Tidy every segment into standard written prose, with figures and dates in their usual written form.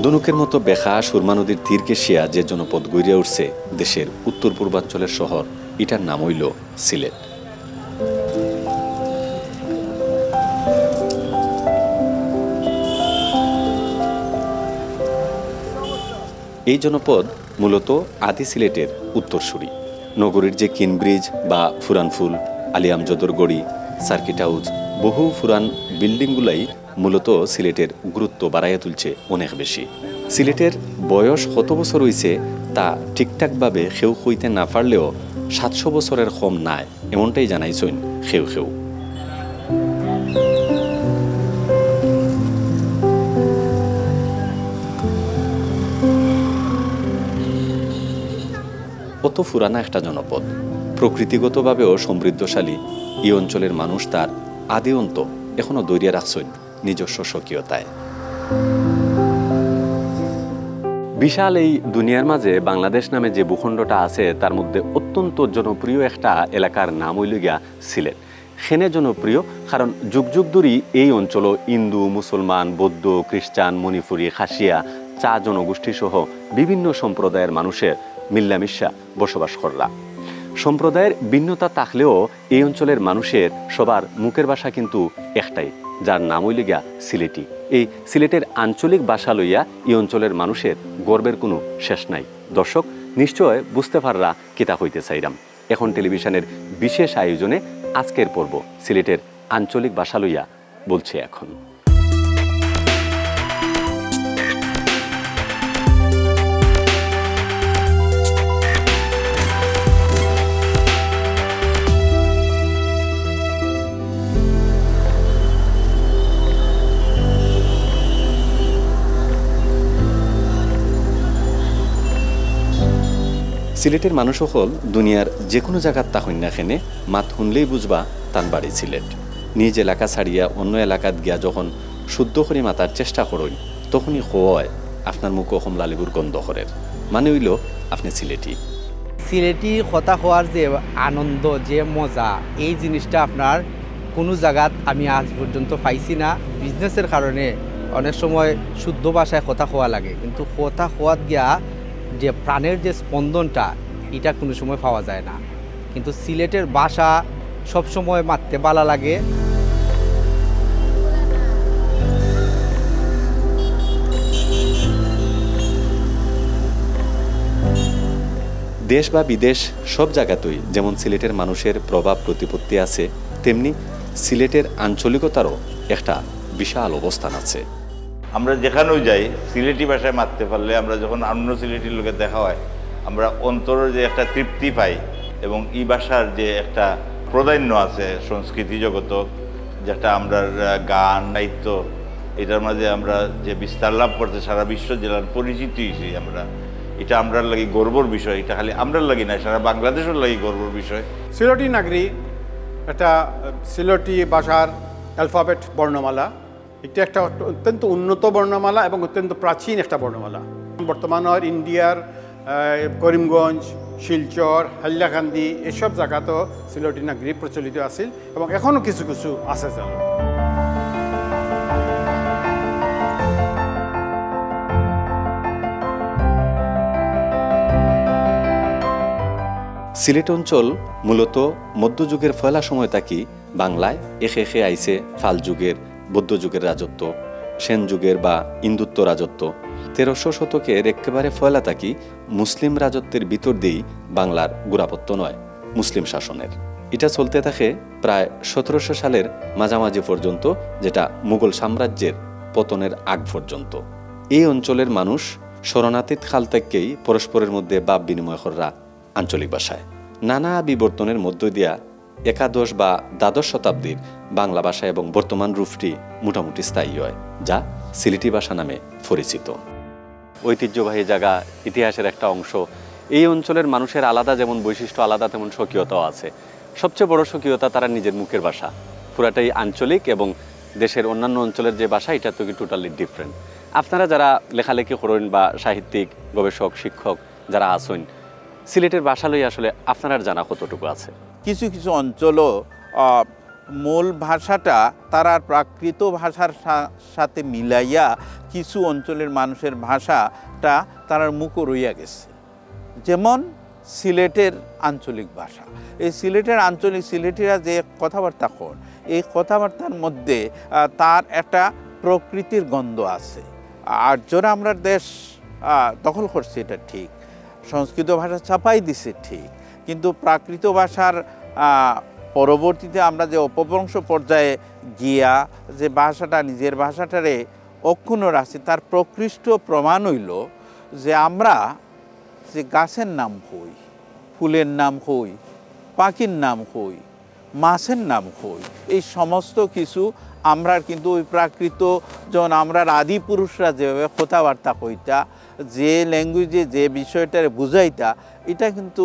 ধনুকের মতো বেখা সুরমা নদীর তীর ঘেঁষিয়া যে জনপদ গড়িয়া উঠছে দেশের উত্তর পূর্বাঞ্চলের শহর, এটার নাম হইল সিলেট। এই জনপদ মূলত আদি সিলেটের উত্তরসূরি। নগরীর যে কিনব্রিজ বা ফুরানফুল, আলী আমজদর গড়ি, সার্কিট হাউস, বহু ফুরান বিল্ডিংগুলাই মূলত সিলেটের গুরুত্ব বাড়াইয়া তুলছে অনেক বেশি। সিলেটের বয়স কত বছর হইছে তা ঠিকঠাকভাবে খেউ হইতে না পারলেও 700 বছরের কম নাই, এমনটাই জানাইছেন খেউ খেউ। কত ফুরানা একটা জনপদ, প্রকৃতিগতভাবেও সমৃদ্ধশালী। এই অঞ্চলের মানুষ তার আদি অন্ত এখনো দৈরিয়া রাখছেন নিজস্ব স্বকীয়তায়। বিশাল এই দুনিয়ার মাঝে বাংলাদেশ নামে যে ভূখণ্ডটা আছে তার মধ্যে অত্যন্ত জনপ্রিয় একটা এলাকার নাম হইল গিয়া সিলেট। সেনে জনপ্রিয় কারণ যুগ যুগ ধরেই এই অঞ্চল হিন্দু, মুসলমান, বৌদ্ধ, খ্রিস্টান, মণিপুরী, খাসিয়া, চা জনগোষ্ঠী সহ বিভিন্ন সম্প্রদায়ের মানুষের মিল্লামিশা বসবাস করলা। সম্প্রদায়ের ভিন্নতা থাকলেও এই অঞ্চলের মানুষের সবার মুখের ভাষা কিন্তু একটাই, যার নাম হইল গিয়া সিলেটি। এই সিলেটের আঞ্চলিক ভাষা লইয়া এই অঞ্চলের মানুষের গর্বের কোনো শেষ নাই। দর্শক নিশ্চয় বুঝতে পাররা কিতা হইতে চাইরাম। এখন টেলিভিশনের বিশেষ আয়োজনে আজকের পর্ব সিলেটের আঞ্চলিক ভাষা লইয়া বলছে। এখন সিলেটের মানুষ হল দুনিয়ার যে কোনো জায়গার তাহইন না খেনে মাত শুনলেই বুঝবা তান বাড়ি সিলেট। নিজ এলাকা ছাড়িয়া অন্য এলাকাত গিয়া যখন শুদ্ধ করে মাতার চেষ্টা করই তখনই হয় আপনার মুখ কমলা লেবুর গন্ধ করের, মানে হইল আপনি সিলেটি। সিলেটি কথা হওয়ার যে আনন্দ, যে মজা, এই জিনিসটা আপনার কোনো জায়গাত আমি আজ পর্যন্ত পাইছি না। বিজনেসের কারণে অনেক সময় শুদ্ধ ভাষায় কথা হওয়া লাগে, কিন্তু কথা হওয়ার গিয়া যে প্রাণের যে স্পন্দনটা এটা কোনো সময় পাওয়া যায় না। কিন্তু সিলেটের ভাষা সবসময় মারতে ভালো লাগে। দেশ বা বিদেশ সব জায়গাতেই যেমন সিলেটের মানুষের প্রভাব প্রতিপত্তি আছে, তেমনি সিলেটের আঞ্চলিকতারও একটা বিশাল অবস্থান আছে। আমরা যেখানেও যাই সিলেটি ভাষায় মারতে পারলে আমরা যখন অন্য সিলেটির লোকের দেখা হয় আমরা অন্তরের যে একটা তৃপ্তি পাই, এবং এই ভাষার যে একটা প্রাধান্য আছে সংস্কৃতি জগত, যেটা আমরা গান সাহিত্য এটার মাঝে আমরা যে বিস্তার লাভ করতে সারা বিশ্ব জেলার পরিচিতি হয়েছি আমরা, এটা আমরার লাগি গর্বর বিষয়। এটা খালি আমরার লাগি না, সারা বাংলাদেশের লাগি গর্বর বিষয়। সিলেটি নাগরি এটা সিলেটি ভাষার অ্যালফাবেট বর্ণমালা, এটা একটা অত্যন্ত উন্নত বর্ণমালা এবং অত্যন্ত প্রাচীন একটা বর্ণমালা। বর্তমানের ইন্ডিয়ার করিমগঞ্জ, শিলচর, হাইলাকান্দি এসব জায়গাতেও সিলেটি নাগরি প্রচলিত আছিল এবং এখনও কিছু কিছু আছে চালু। সিলেট অঞ্চল মূলত মধ্যযুগের ফয়লা সময় থাকি বাংলায় এখে এখে আইছে ফাল যুগের, বৌদ্ধ যুগের রাজত্ব, সেন যুগের বা ইন্দুত্ব রাজত্ব। 1300 শতকের একেবারে ফয়লা থাকি মুসলিম রাজত্বের ভিতর দিয়েই বাংলার গোড়াপত্য নয়, মুসলিম শাসনের। এটা চলতে থাকে প্রায় 1700 সালের মাঝামাঝি পর্যন্ত, যেটা মুঘল সাম্রাজ্যের পতনের আগ পর্যন্ত। এই অঞ্চলের মানুষ শরণাতীত কাল থেকেই পরস্পরের মধ্যে ভাব বিনিময় করা আঞ্চলিক ভাষায়। নানা বিবর্তনের মধ্য দিয়া একাদশ বা দ্বাদশ শতাব্দীর বাংলা ভাষা এবং বর্তমান রূপটি মোটামুটি স্থায়ী হয়, যা সিলেটি ভাষা নামে পরিচিত। ঐতিহ্যবাহী জায়গা, ইতিহাসের একটা অংশ। এই অঞ্চলের মানুষের আলাদা যেমন বৈশিষ্ট্য, আলাদা তেমন স্বকীয়তাও আছে। সবচেয়ে বড় স্বকীয়তা তারা নিজের মুখের ভাষা, পুরাটাই আঞ্চলিক, এবং দেশের অন্যান্য অঞ্চলের যে ভাষা এটা তো টোটালি ডিফারেন্ট। আপনারা যারা লেখালেখি করেন বা সাহিত্যিক, গবেষক, শিক্ষক যারা আছেন, সিলেটের ভাষা লই আসলে আপনার জানা কতটুকু আছে? কিছু কিছু অঞ্চলও মূল ভাষাটা তারা প্রাকৃত ভাষার সাথে মিলাইয়া কিছু অঞ্চলের মানুষের ভাষাটা তারা মুখো রইয়া গেছে। যেমন সিলেটের আঞ্চলিক ভাষা, এই সিলেটের আঞ্চলিক সিলেটিরা যে কথাবার্তা কর, এই কথাবার্তার মধ্যে তার একটা প্রকৃতির গন্ধ আছে। আর যারা আমরা দেশ দখল করছে এটা ঠিক, সংস্কৃত ভাষা চাপাই দিছে ঠিক, কিন্তু প্রাকৃত ভাষার পরবর্তীতে আমরা যে অপভ্রংশ পর্যায়ে গিয়া যে ভাষাটা নিজের ভাষাটারে অক্ষুণ্ণ রাখছি, তার প্রকৃষ্ট প্রমাণ হইল যে আমরা যে গাছের নাম হই, ফুলের নাম হই, পাখির নাম হই, মাছের নাম হই, এই সমস্ত কিছু আমরা কিন্তু ওই প্রাকৃত যখন আমরা আদি পুরুষরা যেভাবে কথাবার্তা কইতা, যে ল্যাঙ্গুয়েজে যে বিষয়টার বুঝাইতা, এটা কিন্তু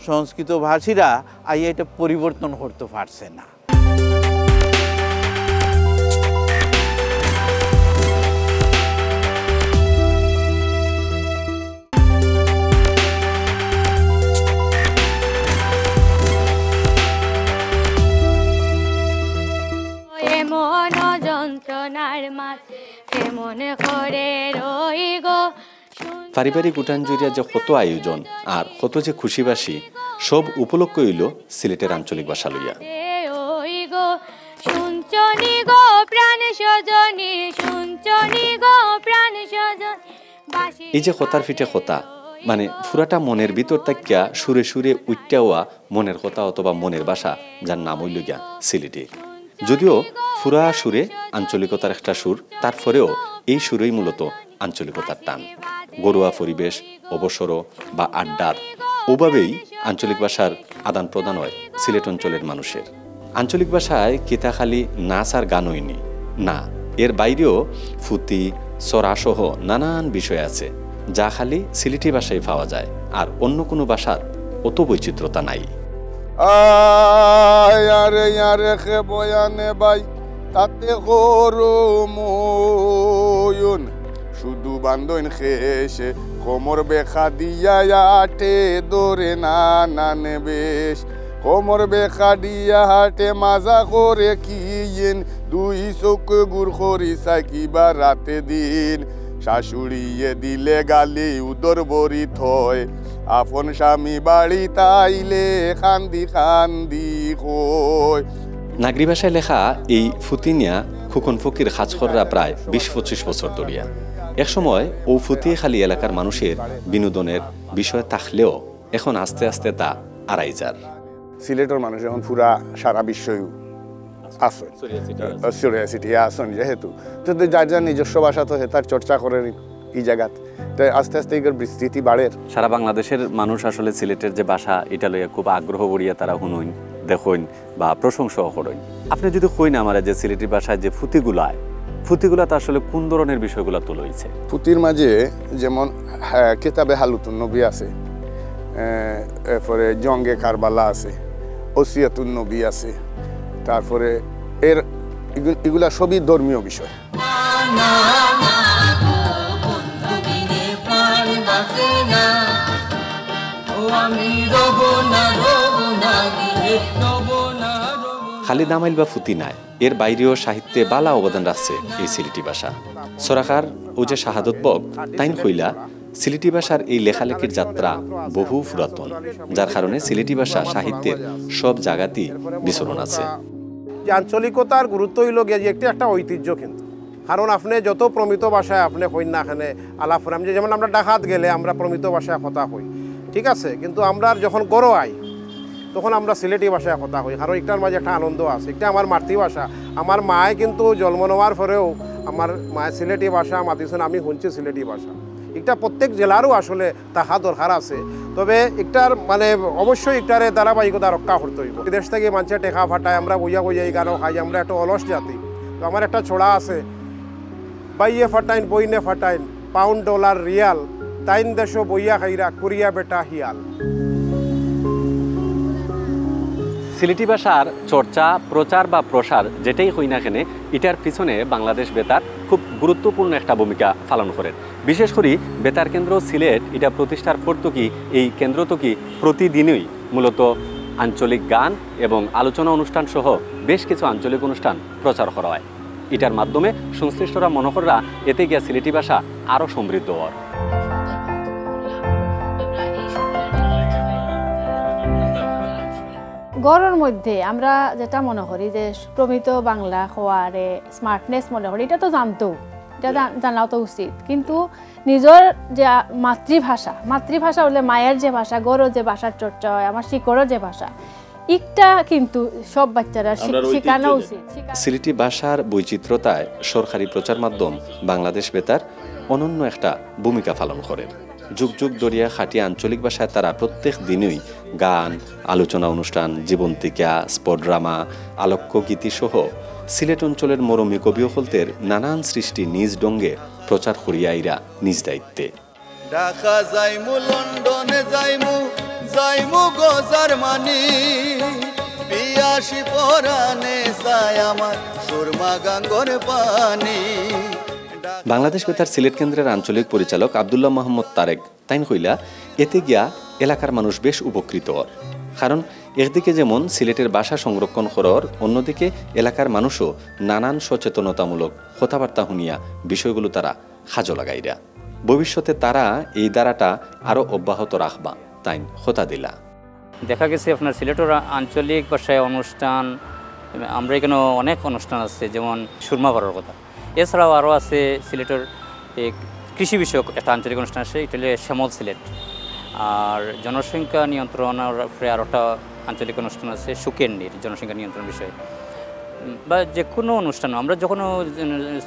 সংস্কৃত ভাষীরা আইয়া এটা পরিবর্তন করতে পারছে না। পারিবারিক উঠান জুড়িয়া যে কত আয়োজন আর কত যে খুশিবাসী, সব উপলক্ষ হইল সিলেটের আঞ্চলিক ভাষা লইয়া। এই যে কথার ফিটে কথা, মানে পুরাটা মনের ভিতর তাকিয়া সুরে সুরে উইটাওয়া মনের কথা অথবা মনের ভাষা, যার নাম হইল গিয়া সিলেটি। যদিও ফুরা সুরে আঞ্চলিকতার একটা সুর, তারপরেও এই সুরেই মূলত আঞ্চলিকতার টান। ঘরোয়া পরিবেশ, অবসর বা আড্ডার ওভাবেই আঞ্চলিক ভাষার আদান প্রদান হয় সিলেট অঞ্চলের মানুষের। আঞ্চলিক ভাষায় কিতা খালি নাচ আর গান হয়নি, না, এর বাইরেও ফুতি, সরাসহ নানান বিষয় আছে, যা খালি সিলেটি ভাষায় পাওয়া যায়, আর অন্য কোনো ভাষার অত বৈচিত্র্যতা নাই। তাতে ময়ন শুধু বান্ধন খেসে কোমর বেখা দিয়া আটে দরে নানান বেশ, কোমর বেখা দিয়া হাটে মাজা করে কিয়েন দুই চোখ গুড় করি সাকিবা রাতে দিন, শাশুড়িয়ে দিলে গালি উদর বরি থয়, আপন স্বামী বাড়ি তাইলে কান্দি কান্দি কয়। নাগরি ভাষায় লেখা এই ফুতিনিয়া খুকন ফকির খাজখররা প্রায় ২০-২৫ বছর ধরিয়া। একসময় ও ফুতিয়ে খালি এলাকার মানুষের বিনোদনের বিষয় থাকলেও এখন আস্তে আস্তে তা আড়াই যার। সিলেটের মানুষ এখন পুরা সারা বিশ্বই আসন আসন যেহেতু তো যার যার নিজস্ব ভাষা তো তার চর্চা করেন এই জায়গাত, তো আস্তে আস্তে এগুলোর বিস্তৃতি বাড়ে। সারা বাংলাদেশের মানুষ আসলে সিলেটের যে ভাষা এটা লইয়া খুব আগ্রহ বড়িয়া তারা শুনইন, দেখইন বা প্রশংসাও করেন। আপনি যদি কইন আমার যে সিলেটি ভাষায় যে ফুতিগুলাতে আসলে কোন ধরনের বিষয়গুলো তুলে হয়েছে? ফুতির মাঝে যেমন কিতাবে হালুতুন নবী আছে, এরপরে জঙ্গে কারবালা আছে, ওসিয়াতুন নবী আছে, তারপরে এগুলা সবই ধর্মীয় বিষয়। খালি দামাইল বা ফুতি নাই, এর বাইরেও সাহিত্যে বালা অবদান রাখছে এই সিলেটি ভাষা। সরাকার ও যে শাহাদত বক তাইন কইলা সিলেটি ভাষার এই লেখালেখির যাত্রা বহু পুরাতন, যার কারণে সিলেটি ভাষা সাহিত্যের সব জায়গাতেই বিচরণ আছে। যে আঞ্চলিকতার গুরুত্ব হইল গিয়ে যে একটা ঐতিহ্য, কিন্তু কারণ আপনি যত প্রমিত ভাষায় আপনি হইন না এখানে আলাপ করেন, যেমন আমরা ডাকাত গেলে আমরা প্রমিত ভাষায় কথা হই, ঠিক আছে, কিন্তু আমরা যখন গড়ো আই তখন আমরা সিলেটি ভাষায় কথা হই, কারণ একটার মাঝে একটা আনন্দ আছে। একটা আমার মাতৃভাষা, আমার মায় কিন্তু জন্ম নেওয়ার পরেও আমার মায়ের সিলেটি ভাষা মাতিছেন, আমি শুনছি সিলেটি ভাষা। একটা প্রত্যেক জেলারও আসলে তাহা দরকার আছে, তবে একটার মানে অবশ্যই একটারে ধারাবাহিকতা রক্ষা করতে হইব। বিদেশ থেকে মানুষের টেকা ফাটায়, আমরা বইয়া বইয়া এই গানও খাই, আমরা একটা অলস জাতি। তো আমার একটা ছোড়া আছে, বাইয়ে ফাটাইন বইনে ফাটাইন, পাউন্ড ডলার রিয়াল, তাইন দেশ বইয়া খাইরা কুরিয়া বেটা হিয়াল। সিলেটি ভাষার চর্চা, প্রচার বা প্রসার যেটাই হই না কেন, এটার পিছনে বাংলাদেশ বেতার খুব গুরুত্বপূর্ণ একটা ভূমিকা পালন করেন। বিশেষ করে বেতার কেন্দ্র সিলেট এটা প্রতিষ্ঠার পর তো কি এই কেন্দ্র তো কি প্রতিদিনই মূলত আঞ্চলিক গান এবং আলোচনা অনুষ্ঠান সহ বেশ কিছু আঞ্চলিক অনুষ্ঠান প্রচার করা হয়। এটার মাধ্যমে সংশ্লিষ্টরা মনে করা এতে গিয়া সিলেটি ভাষা আরও সমৃদ্ধ হওয়ার। গড়ের মধ্যে আমরা যেটা মনে করি যে প্রমিত বাংলা হওয়ারে স্মার্টনেস মনে করি, এটা তো জানতো, এটা জানাও তো উচিত, কিন্তু নিজের যে মাতৃভাষা হলে মায়ের যে ভাষা, গড়ের যে ভাষার চর্চা হয়, আমার শিকড়ের যে ভাষা, এটা কিন্তু সব বাচ্চারা শেখানো উচিত। সিলেটি ভাষার বৈচিত্র্যতায় সরকারি প্রচার মাধ্যম বাংলাদেশ বেতার অনন্য একটা ভূমিকা পালন করে। যুগ যুগ ধরিয়া খাটিয়া আঞ্চলিক ভাষায় তারা প্রত্যেক দিনই গান, আলোচনা অনুষ্ঠান, জীবন্তিকা, স্পট ড্রামা, আলোকগীতি সহ সিলেট অঞ্চলের মরমী কবি হলতের নানান সৃষ্টি নিজ ডঙ্গে প্রচার করিয়া আইরা নিজ দায়িত্বে। ঢাকা যাইমু, লন্ডনে যাইমু গো জার্মানি, পিয়াসি পরানে যায় আমার সুরমা গাঙ্গর পানি। বাংলাদেশ বেতার সিলেট কেন্দ্রের আঞ্চলিক পরিচালক আব্দুল্লাহ মোহাম্মদ তারেক তাইন কইলা এতে গিয়া এলাকার মানুষ বেশ উপকৃত হর। কারণ একদিকে যেমন সিলেটের ভাষা সংরক্ষণ করার, অন্যদিকে এলাকার মানুষও নানান সচেতনতামূলক কথাবার্তা শুনিয়া বিষয়গুলো তারা কাজে লাগাইরা। ভবিষ্যতে তারা এই ধারাটা আরও অব্যাহত রাখবা তাইন কথা দিলা। দেখা গেছে আপনার সিলেটের আঞ্চলিক ভাষায় অনুষ্ঠান, আমরা এখানে অনেক অনুষ্ঠান আছে, যেমন সুরমা ভরার কথা। এছাড়াও আরও আছে সিলেটের কৃষি বিষয়ক একটা আঞ্চলিক অনুষ্ঠান আছে, এটা হলে শ্যামল সিলেট। আর জনসংখ্যা নিয়ন্ত্রণের উপরে আরও একটা আঞ্চলিক অনুষ্ঠান আছে সুকের নীর, জনসংখ্যা নিয়ন্ত্রণ বিষয়ে। বা যে কোনো অনুষ্ঠান আমরা যখন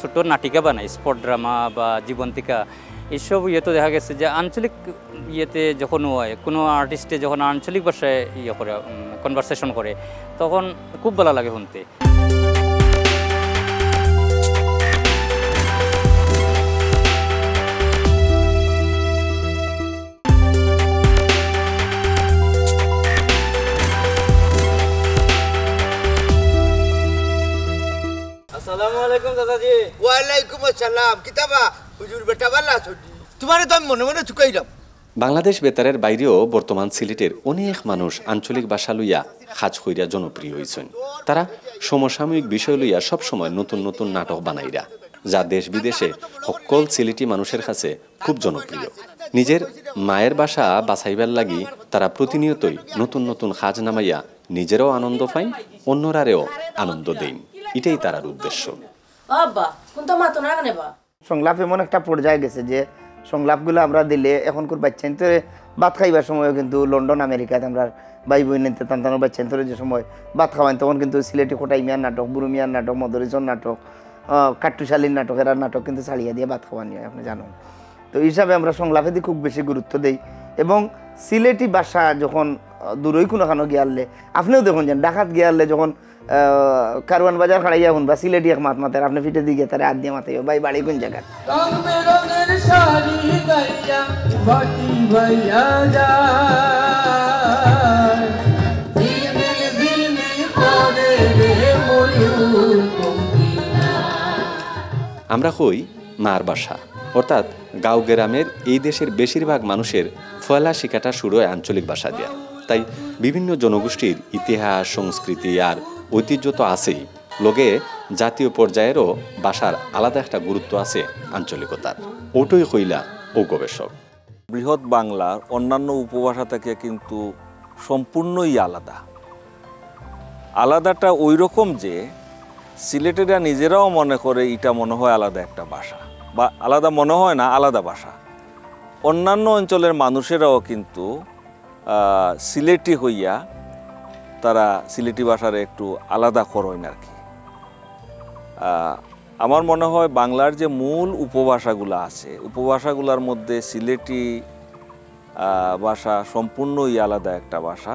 ছোটো নাটিকা বানাই, স্পট ড্রামা বা জীবন্তিকা, এইসব ইয়েতে দেখা গেছে যে আঞ্চলিক ইয়েতে যখন হয়, কোনো আর্টিস্টে যখন আঞ্চলিক ভাষায় ইয়ে করে কনভারসেশন করে, তখন খুব ভালো লাগে শুনতে। আসসালামু আলাইকুম দাদাজি। ওয়ালাইকুম আসসালাম। কিতাবা হুজুর বেটা ভালো আছো? তোমারে তো আমি মনে মনে চুকাইলাম। বাংলাদেশ বেতারের বাইরেও বর্তমান সিলেটের অনেক মানুষ আঞ্চলিক ভাষা লইয়া কাজ কইরা জনপ্রিয় হয়েছেন। তারা সমসাময়িক বিষয় লইয়া সবসময় নতুন নতুন নাটক বানাইরা, যা দেশ বিদেশে সকল সিলেটি মানুষের কাছে খুব জনপ্রিয়। নিজের মায়ের ভাষা বাছাইবার লাগি তারা প্রতিনিয়তই নতুন নতুন কাজ নামাইয়া নিজেরও আনন্দ পাইন, অন্যরারেও আনন্দ দেন। এটাই তার উদ্দেশ্য। সংলাপ এমন একটা পর্যায়ে গেছে যে সংলাপগুলো আমরা দিলে এখনকার বাচ্চান্তরে ভাত খাইবার সময়ও কিন্তু লন্ডন আমেরিকাতে আমরা ভাই বোনেতে তান্তানোর বাচ্চান্তরে যে সময় ভাত খাওয়ান, তখন কিন্তু সিলেটি কোটাই মিয়ার নাটক, বুড়ো মিয়ার নাটক, মদরিচর নাটক, কাট্টুশালীর নাটক, এরা নাটক কিন্তু ছাড়িয়ে দিয়ে ভাত খাওয়ানি হয়, আপনি জানেন। তো এই হিসাবে আমরা সংলাপে দিয়ে খুব বেশি গুরুত্ব দিই। এবং সিলেটি ভাষা যখন দূরই কোনোখানো গিয়ালে, আপনিও দেখুন যান ডাকাত গিয়ালে যখন কারওয়ান বাজার খাড়াইয়া হন বা সিলেটি এক মাত মাতের, আপনি ফিটে দিকে তারা হাত দিয়ে মাথায় ভাই বাড়ি কোন জায়গা। আমরা কই মার ভাষা, অর্থাৎ গাঁও গ্রামের এই দেশের বেশিরভাগ মানুষের ফয়লা শিখাটা শুরু হয় আঞ্চলিক ভাষা দিয়া। তাই বিভিন্ন জনগোষ্ঠীর ইতিহাস, সংস্কৃতি আর ঐতিহ্য তো আছেই, লগে জাতীয় পর্যায়েরও ভাষার আলাদা একটা গুরুত্ব আছে আঞ্চলিকতার। ওটাই কইলা ও গবেষক। বৃহৎ বাংলার অন্যান্য উপভাষা থেকে কিন্তু সম্পূর্ণই আলাদা। আলাদাটা ওই রকম যে সিলেটেরা নিজেরাও মনে করে এটা মনে হয় আলাদা একটা ভাষা, বা আলাদা মনে হয় না, আলাদা ভাষা। অন্যান্য অঞ্চলের মানুষেরাও কিন্তু সিলেটি হইয়া তারা সিলেটি ভাষার একটু আলাদা করেন আর কি। আমার মনে হয় বাংলার যে মূল উপভাষাগুলো আছে, উপভাষাগুলোর মধ্যে সিলেটি ভাষা সম্পূর্ণই আলাদা একটা ভাষা।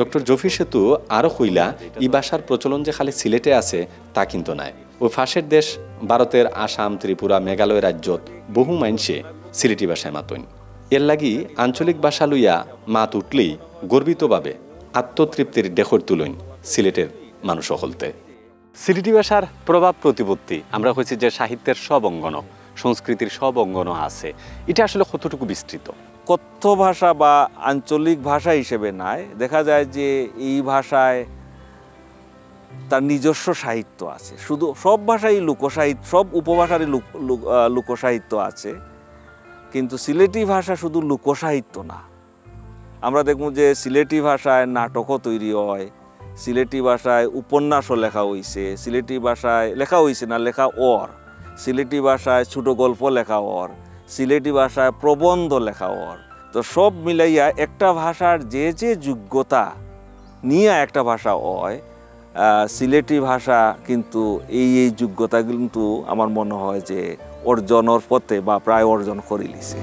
ডক্টর জফি সেতু আরও কইলা এই ভাষার প্রচলন যে খালি সিলেটে আছে তা কিন্তু নাই। ওই ফাঁসের দেশ ভারতের আসাম, ত্রিপুরা, মেঘালয় রাজ্যত বহু মানুষে সিলেটি ভাষায় মাতইন। এর লাগি আঞ্চলিক ভাষা লইয়া মাত উঠলেই গর্বিতভাবে আত্মতৃপ্তির ডেখর তুলইন সিলেটের মানুষ হলতে। সিলেটি ভাষার প্রভাব প্রতিপত্তি আমরা হয়েছি যে সাহিত্যের সব অঙ্গন, সংস্কৃতির সব অঙ্গন আছে, এটা আসলে কতটুকু বিস্তৃত। কথ্য ভাষা বা আঞ্চলিক ভাষা হিসেবে নয়, দেখা যায় যে এই ভাষায় তার নিজস্ব সাহিত্য আছে। শুধু সব ভাষাই লোকসাহিত্য, সব উপভাষারই লোকসাহিত্য আছে, কিন্তু সিলেটি ভাষা শুধু লোকসাহিত্য না। আমরা দেখব যে সিলেটি ভাষায় নাটকও তৈরি হয়, সিলেটি ভাষায় উপন্যাসও লেখা হয়েছে, সিলেটি ভাষায় লেখা হয়েছে না লেখা ওর, সিলেটি ভাষায় ছোট গল্প লেখা ওর, সিলেটি ভাষায় প্রবন্ধ লেখা ওর। তো সব মিলাইয়া একটা ভাষার যে যে যোগ্যতা নিয়ে একটা ভাষা হয়, সিলেটি ভাষা কিন্তু এই যোগ্যতা কিন্তু আমার মনে হয় যে অর্জনের পথে বা প্রায় অর্জন করে লিছে।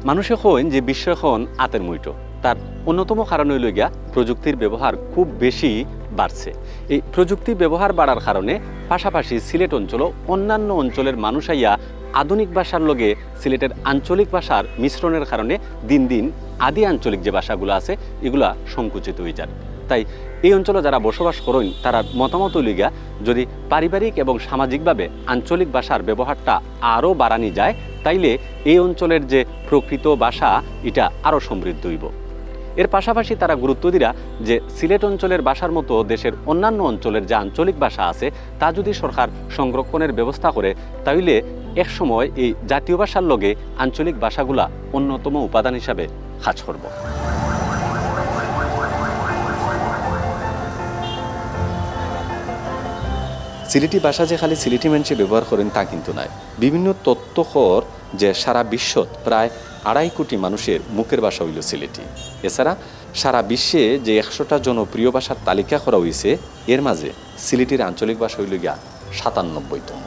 মানুষে কইন যে বিশ্ব এখন আতের মুইটো, তার অন্যতম কারণ হইল গিয়া প্রযুক্তির ব্যবহার খুব বেশি বাড়ছে। এই প্রযুক্তির ব্যবহার বাড়ার কারণে পাশাপাশি সিলেট অঞ্চল অন্যান্য অঞ্চলের মানুষ আইয়া আধুনিক ভাষার লগে সিলেটের আঞ্চলিক ভাষার মিশ্রণের কারণে দিন দিন আদি আঞ্চলিক যে ভাষাগুলো আছে এগুলা সংকুচিত হয়ে যায়। তাই এই অঞ্চলে যারা বসবাস করেন তারা মতামত লইগা যদি পারিবারিক এবং সামাজিকভাবে আঞ্চলিক ভাষার ব্যবহারটা আরও বাড়ানি যায়, তাইলে এই অঞ্চলের যে প্রকৃত ভাষা এটা আরও সমৃদ্ধ হইব। এর পাশাপাশি তারা গুরুত্ব দিরা যে সিলেট অঞ্চলের ভাষার মতো দেশের অন্যান্য অঞ্চলের যে আঞ্চলিক ভাষা আছে তা যদি সরকার সংরক্ষণের ব্যবস্থা করে, তাইলে একসময় এই জাতীয় ভাষার লগে আঞ্চলিক ভাষাগুলা অন্যতম উপাদান হিসাবে কাজ করব। সিলেটি ভাষা যে খালি সিলেটি মানুষে ব্যবহার করেন তা কিন্তু নয়। বিভিন্ন তথ্যকর যে সারা বিশ্বত প্রায় 2.5 কোটি মানুষের মুখের ভাষা হইল সিলেটি। এছাড়া সারা বিশ্বে যে 100টা জনপ্রিয় ভাষার তালিকা করা হয়েছে, এর মাঝে সিলেটির আঞ্চলিক ভাষা হইল গিয়া 97তম।